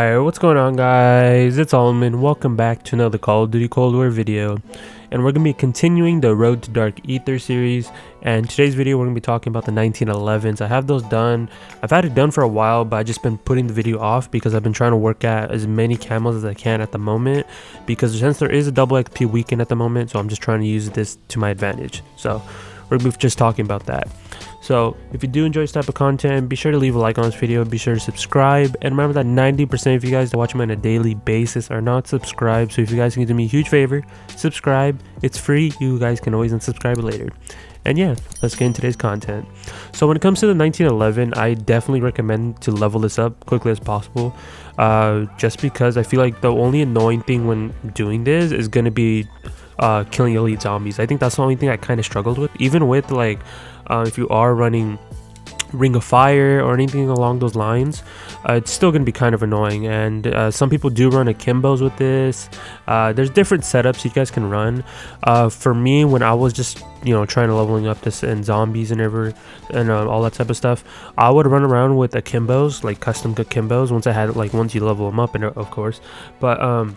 Alright, what's going on guys? It's Almond. Welcome back to another Call of Duty Cold War video. And we're going to be continuing the Road to Dark Aether series. And today's video we're going to be talking about the 1911s. I have those done. I've had it done for a while, but I've just been putting the video off because I've been trying to work at as many camos as I can at the moment. Because since there is a double XP weekend at the moment, so I'm just trying to use this to my advantage. So we're going to be just talking about that. So if you do enjoy this type of content, be sure to leave a like on this video, be sure to subscribe, and remember that 90% of you guys that watch me on a daily basis are not subscribed. So if you guys can do me a huge favor, subscribe. It's free. You guys can always unsubscribe later. And yeah, let's get into today's content. So when it comes to the 1911, I definitely recommend to level this up quickly as possible, just because I feel like the only annoying thing when doing this is going to be killing elite zombies. I think that's the only thing I kind of struggled with, even with like if you are running Ring of Fire or anything along those lines. It's still going to be kind of annoying, and some people do run akimbos with this. There's different setups you guys can run. For me, when I was just trying to leveling up this in zombies and all that type of stuff, I would run around with akimbos, like custom akimbos, once you level them up, and of course, but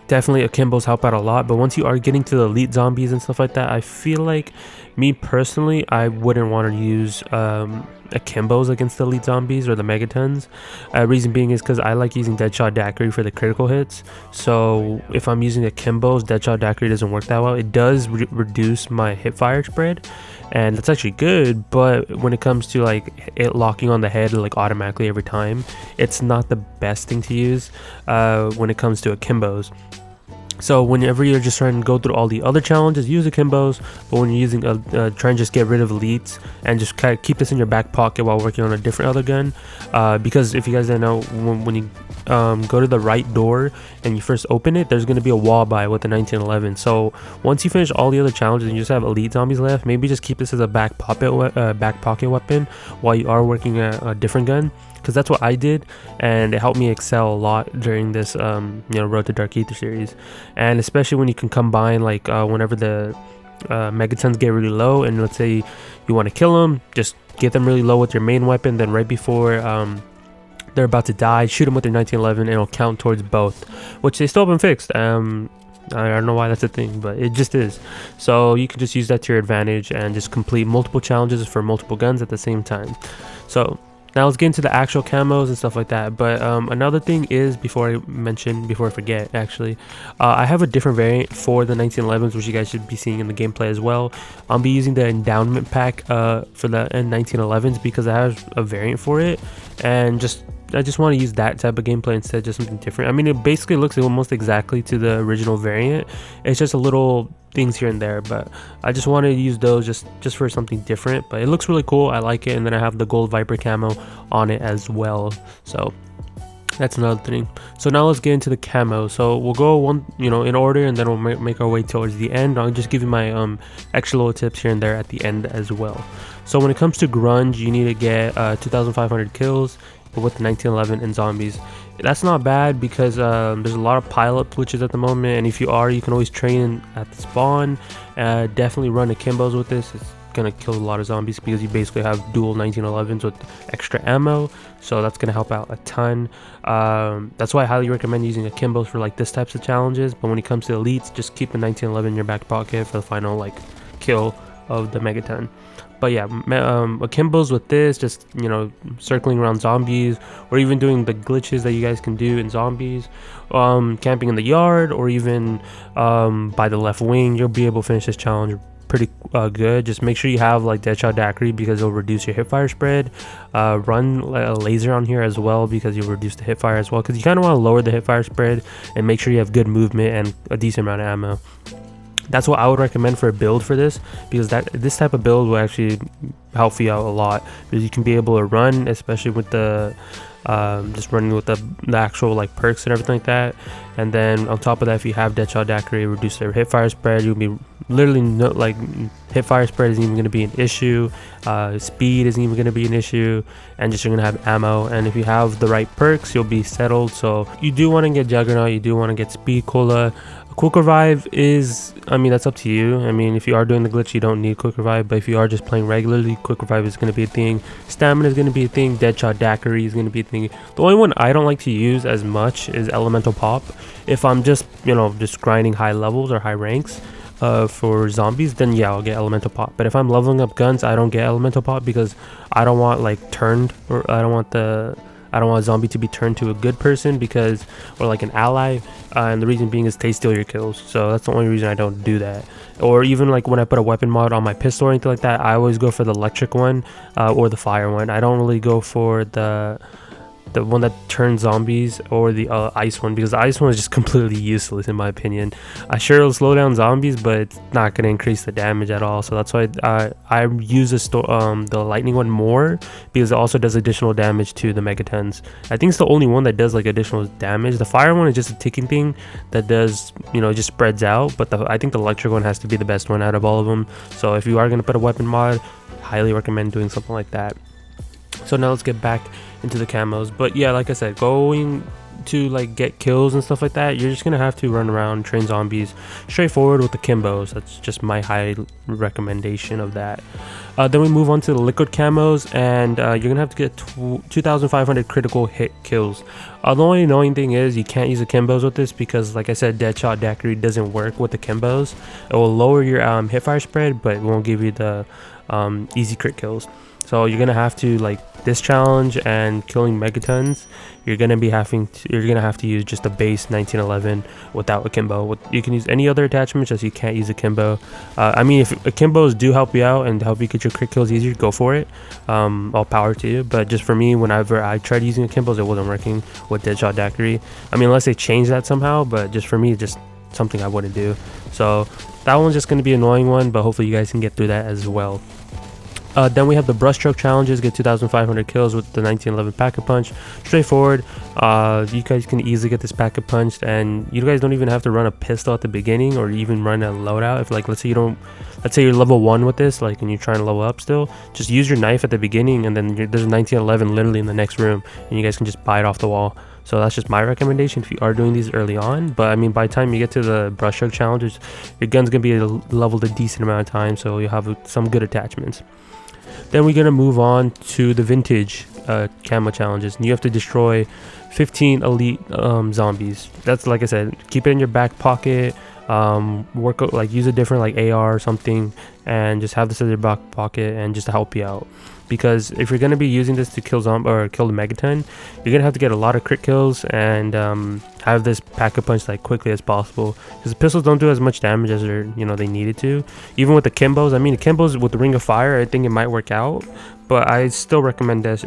definitely akimbos help out a lot. But once you are getting to the elite zombies and stuff like that, I feel like, me personally, I wouldn't want to use akimbos against the elite zombies or the megatons. Reason being is because I like using Deadshot Daiquiri for the critical hits. So if I'm using akimbos, Deadshot Daiquiri doesn't work that well. It does reduce my hip fire spread, and that's actually good, but when it comes to like it locking on the head like automatically every time, it's not the best thing to use when it comes to akimbos. So whenever you're just trying to go through all the other challenges, use akimbos. But when you're using try and just get rid of elites and just kind of keep this in your back pocket while working on a different other gun, because if you guys don't know, when you go to the right door and you first open it, there's going to be a wall by with the 1911. So once you finish all the other challenges and you just have elite zombies left, maybe just keep this as a back pocket weapon while you are working at a different gun, because that's what I did, and it helped me excel a lot during this Road to Dark Aether series. And especially when you can combine, like whenever the megatons get really low, and let's say you want to kill them, just get them really low with your main weapon, then right before they're about to die, shoot them with your 1911, and it'll count towards both, which they still haven't fixed. I don't know why that's a thing, but it just is. So you can just use that to your advantage and just complete multiple challenges for multiple guns at the same time. So now let's get into the actual camos and stuff like that. But another thing is, before I forget, actually, I have a different variant for the 1911s, which you guys should be seeing in the gameplay as well. I'll be using the endowment pack for the 1911s because I have a variant for it, and I just want to use that type of gameplay instead of just something different. I mean, it basically looks almost exactly to the original variant. It's just a little things here and there, but I just wanted to use those just for something different. But it looks really cool. I like it. And then I have the gold Viper camo on it as well. So that's another thing. So now let's get into the camo. So we'll go in order, and then we'll make our way towards the end. I'll just give you my extra little tips here and there at the end as well. So when it comes to grunge, you need to get 2,500 kills with the 1911 and zombies. That's not bad because there's a lot of pileup glitches at the moment, and if you can always train at the spawn. Definitely run akimbos with this. It's gonna kill a lot of zombies because you basically have dual 1911s with extra ammo, so that's gonna help out a ton. That's why I highly recommend using akimbos for like this types of challenges. But when it comes to elites, just keep the 1911 in your back pocket for the final like kill of the megaton. But yeah, akimbos with this, just circling around zombies, or even doing the glitches that you guys can do in zombies, camping in the yard, or even by the left wing, you'll be able to finish this challenge pretty good. Just make sure you have like Deadshot Daiquiri because it'll reduce your hip fire spread. Run a laser on here as well because you'll reduce the hip fire as well, because you kind of want to lower the hip fire spread and make sure you have good movement and a decent amount of ammo. That's what I would recommend for a build for this, because this type of build will actually help you out a lot, because you can be able to run, especially with the just running with the actual like perks and everything like that. And then on top of that, if you have Deadshot Daiquiri, reduce their hip fire spread, you'll be literally no, like hip fire spread isn't even going to be an issue, speed isn't even going to be an issue, and just you're going to have ammo. And if you have the right perks, you'll be settled. So you do want to get Juggernaut, you do want to get Speed Cola. Quick Revive is, I mean, that's up to you. I mean, if you are doing the glitch, you don't need Quick Revive, but if you are just playing regularly, Quick Revive is going to be a thing. Stamina is going to be a thing. Deadshot Daiquiri is going to be a thing. The only one I don't like to use as much is Elemental Pop. If I'm just, you know, just grinding high levels or high ranks for zombies, then yeah, I'll get Elemental Pop. But if I'm leveling up guns, I don't get Elemental Pop because I don't want like turned, or I don't want a zombie to be turned to a good person because, or like an ally, and the reason being is they steal your kills. So that's the only reason I don't do that. Or even like when I put a weapon mod on my pistol or anything like that, I always go for the electric one or the fire one. I don't really go for the one that turns zombies or the ice one, because the ice one is just completely useless in my opinion. Sure, it'll slow down zombies, but it's not going to increase the damage at all. So that's why I use the lightning one more, because it also does additional damage to the megatons. I think it's the only one that does like additional damage. The fire one is just a ticking thing that does, you know, it just spreads out, but I think the electric one has to be the best one out of all of them. So if you are going to put a weapon mod, highly recommend doing something like that. So now let's get back into the camos. But yeah, like I said, going to like get kills and stuff like that, you're just gonna have to run around, train zombies straightforward with the Kimbos. That's just my high recommendation of that. Then we move on to the liquid camos, and you're gonna have to get 2,500 critical hit kills. The only annoying thing is you can't use the Kimbos with this, because like I said, Deadshot Daiquiri doesn't work with the Kimbos. It will lower your hipfire spread, but it won't give you the easy crit kills. So you're gonna have to, like this challenge and killing megatons, you're gonna have to use just a base 1911 without a Kimbo. You can use any other attachments, just you can't use a Kimbo. I mean, if Kimbos do help you out and help you get your crit kills easier, go for it. All power to you. But just for me, whenever I tried using a Kimbos, it wasn't working with Deadshot Daiquiri. I mean, unless they change that somehow, but just for me, just something I wouldn't do. So that one's just gonna be an annoying one, but hopefully you guys can get through that as well. Then we have the brushstroke challenges. Get 2,500 kills with the 1911 pack-a-punch. Straightforward. You guys can easily get this pack-a-punched, and you guys don't even have to run a pistol at the beginning or even run a loadout. If like let's say you're level 1 with this, like, and you're trying to level up still, just use your knife at the beginning, and then there's a 1911 literally in the next room, and you guys can just buy it off the wall. So that's just my recommendation if you are doing these early on. But I mean, by the time you get to the brushstroke challenges, your gun's gonna be leveled a decent amount of time, so you'll have some good attachments. Then we're gonna move on to the vintage camo challenges, and you have to destroy 15 elite zombies. That's, like I said, keep it in your back pocket. Use a different like AR or something, and just have this in your back pocket, and just to help you out. Because if you're gonna be using this to kill the megaton, you're gonna have to get a lot of crit kills and have this pack-a-punch like quickly as possible. Because the pistols don't do as much damage as they needed to. Even with the Kimbos, I mean, the Kimbos with the Ring of Fire, I think it might work out, but I still recommend that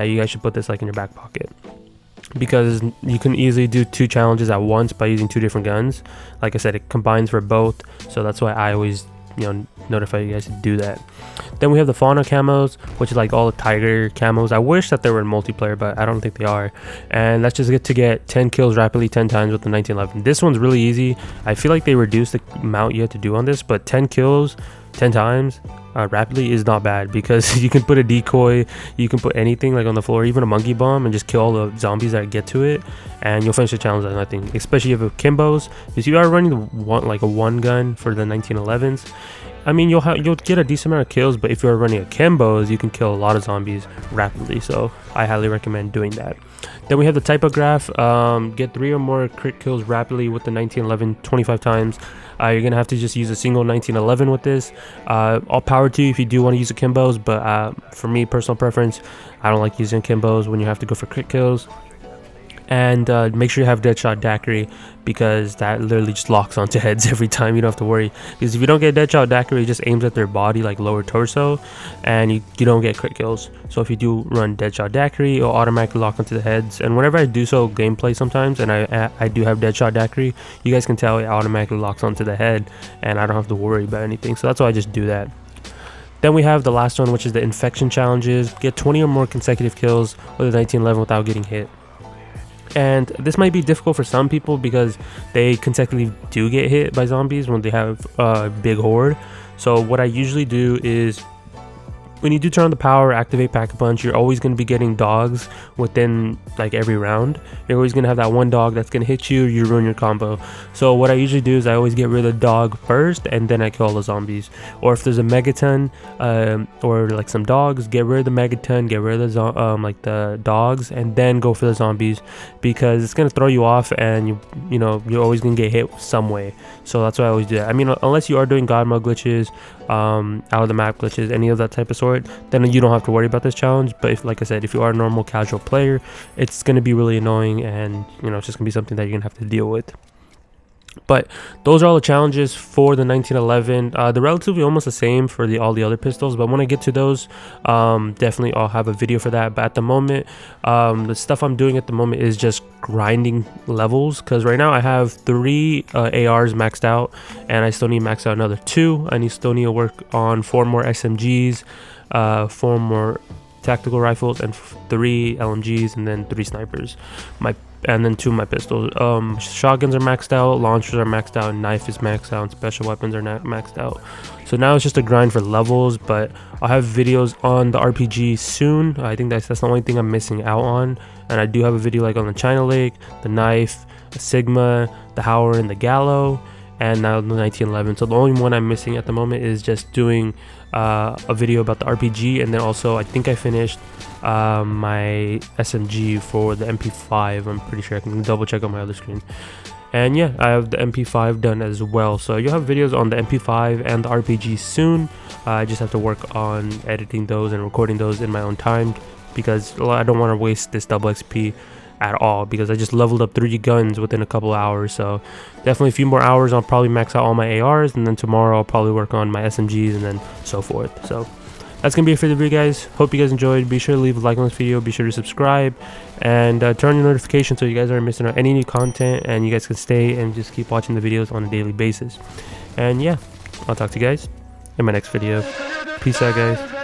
you guys should put this like in your back pocket, because you can easily do 2 challenges at once by using 2 different guns. Like I said, it combines for both, so that's why I always notify you guys to do that. Then we have the fauna camos, which is like all the tiger camos. I wish that they were in multiplayer, but I don't think they are. And that's just to get 10 kills rapidly 10 times with the 1911. This one's really easy. I feel like they reduced the amount you have to do on this, but 10 kills 10 times rapidly is not bad, because you can put a decoy, you can put anything like on the floor, even a monkey bomb, and just kill all the zombies that get to it, and you'll finish the challenge at nothing. Especially if you have Kimbos. If you are running a one gun for the 1911s, I mean, you'll get a decent amount of kills, but if you're running a Kimbos, you can kill a lot of zombies rapidly, so I highly recommend doing that. Then we have the typograph. Get 3 or more crit kills rapidly with the 1911 25 times. You're gonna have to just use a single 1911 with this. All power to you if you do want to use the Kimbos, but for me, personal preference, I don't like using Kimbos when you have to go for crit kills. And make sure you have Deadshot Daiquiri, because that literally just locks onto heads every time. You don't have to worry, because if you don't get Deadshot Daiquiri, it just aims at their body, like lower torso, and you don't get crit kills. So if you do run Deadshot Daiquiri, it'll automatically lock onto the heads. And whenever I do so gameplay sometimes, and I do have Deadshot Daiquiri, you guys can tell it automatically locks onto the head, and I don't have to worry about anything. So that's why I just do that. Then we have the last one, which is the infection challenges. Get 20 or more consecutive kills with a 1911 without getting hit. And this might be difficult for some people because they consecutively do get hit by zombies when they have a big horde. So what I usually do is, when you do turn on the power, activate Pack-a-Punch, you're always going to be getting dogs within like every round. You're always going to have that one dog that's going to hit you, you ruin your combo. So what I usually do is I always get rid of the dog first, and then I kill all the zombies. Or if there's a megaton or like some dogs, get rid of the megaton, get rid of the like the dogs, and then go for the zombies, because it's going to throw you off, and you know you're always going to get hit some way. So that's why I always do that. I mean, unless you are doing god mode glitches, out of the map glitches, any of that type of sort, then you don't have to worry about this challenge. But if, like I said, if you are a normal casual player, it's going to be really annoying, and you know, it's just going to be something that you're going to have to deal with. But those are all the challenges for the 1911. They're relatively almost the same for all the other pistols, but when I get to those, definitely I'll have a video for that. But at the moment, the stuff I'm doing at the moment is just grinding levels, because right now I have 3 ARs maxed out, and I still need to max out another 2. I still need to work on 4 more SMGs, 4 more tactical rifles, and 3 LMGs, and then 3 snipers. And then 2 of my pistols. Shotguns are maxed out, launchers are maxed out, knife is maxed out, and special weapons are not maxed out. So now it's just a grind for levels, but I'll have videos on the RPG soon. I think that's the only thing I'm missing out on. And I do have a video like on the China Lake, the knife, the Sigma, the Howard, and the Gallo, and now the 1911. So the only one I'm missing at the moment is just doing a video about the RPG, and then also I think I finished my SMG for the MP5. I'm pretty sure. I can double check on my other screen. And yeah, I have the MP5 done as well. So you'll have videos on the MP5 and the RPG soon. I just have to work on editing those and recording those in my own time, because I don't want to waste this double XP at all, because I just leveled up 3 guns within a couple hours. So definitely a few more hours, I'll probably max out all my ARs, and then tomorrow I'll probably work on my SMGs, and then so forth. So that's gonna be it for the video, guys. Hope you guys enjoyed. Be sure to leave a like on this video, be sure to subscribe, and turn your notifications so you guys aren't missing out any new content, and you guys can stay and just keep watching the videos on a daily basis. And yeah, I'll talk to you guys in my next video. Peace out, guys.